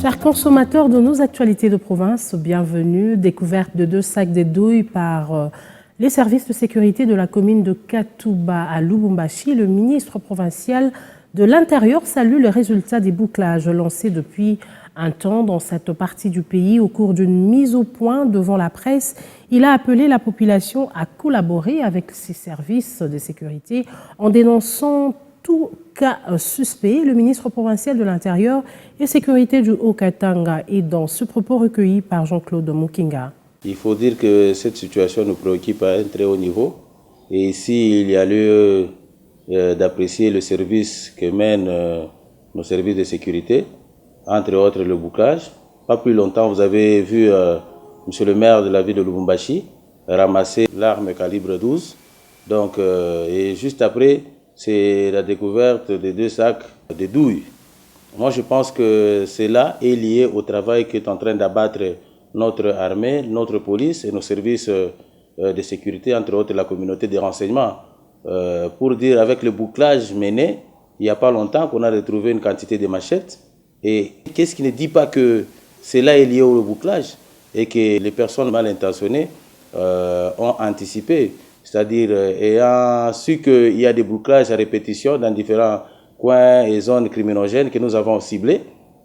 Chers consommateurs de nos actualités de province, bienvenue. Découverte de 2 sacs de douilles par les services de sécurité de la commune de Katouba à Lubumbashi. Le ministre provincial de l'Intérieur salue le résultat des bouclages lancés depuis un temps dans cette partie du pays. Au cours d'une mise au point devant la presse, il a appelé la population à collaborer avec ses services de sécurité en dénonçant tout cas suspect. Le ministre provincial de l'Intérieur et Sécurité du Haut-Katanga est dans ce propos recueilli par Jean-Claude Mukinga. Il faut dire que cette situation nous préoccupe à un très haut niveau. Et ici, il y a lieu d'apprécier le service que mènent nos services de sécurité, entre autres le bouclage. Pas plus longtemps, vous avez vu monsieur le maire de la ville de Lubumbashi ramasser l'arme calibre 12. Donc, et juste après, c'est la découverte de 2 sacs de douilles. Moi, je pense que cela est lié au travail qu'est en train d'abattre notre armée, notre police et nos services de sécurité, entre autres la communauté des renseignements. Pour dire, avec le bouclage mené, il n'y a pas longtemps qu'on a retrouvé une quantité de machettes. Et qu'est-ce qui ne dit pas que cela est lié au bouclage et que les personnes mal intentionnées ont anticipé, c'est-à-dire ayant su qu'il y a des bouclages à répétition dans différents coins et zones criminogènes que nous avons ciblés.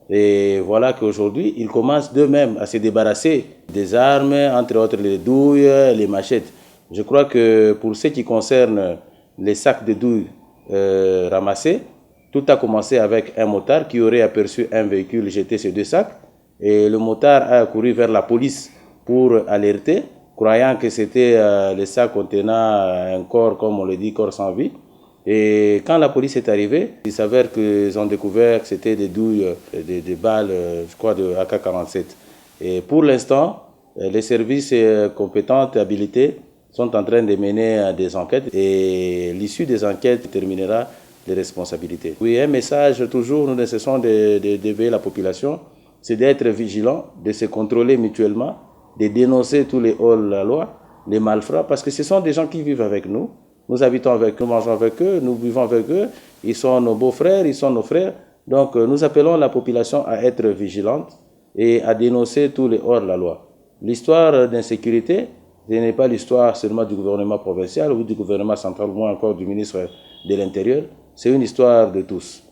Et voilà qu'aujourd'hui, ils commencent d'eux-mêmes à se débarrasser des armes, entre autres les douilles, les machettes. Je crois que pour ce qui concerne les sacs de douilles ramassés, tout a commencé avec un motard qui aurait aperçu un véhicule jeter ces 2 sacs. Et le motard a couru vers la police pour alerter, croyant que c'était les sacs contenant un corps, comme on le dit, corps sans vie. Et quand la police est arrivée, il s'avère qu'ils ont découvert que c'était des douilles, des balles, je crois, de AK-47. Et pour l'instant, les services compétents et habilités sont en train de mener des enquêtes et l'issue des enquêtes déterminera les responsabilités. Oui, un message toujours, nous ne cessons d'éveiller la population, c'est d'être vigilant, de se contrôler mutuellement, de dénoncer tous les hors-la-loi, les malfrats, parce que ce sont des gens qui vivent avec nous. Nous habitons avec eux, nous mangeons avec eux, nous vivons avec eux. Ils sont nos beaux-frères, ils sont nos frères. Donc nous appelons la population à être vigilante et à dénoncer tous les hors-la-loi. L'histoire d'insécurité, ce n'est pas l'histoire seulement du gouvernement provincial ou du gouvernement central, ou moins encore du ministre de l'Intérieur. C'est une histoire de tous.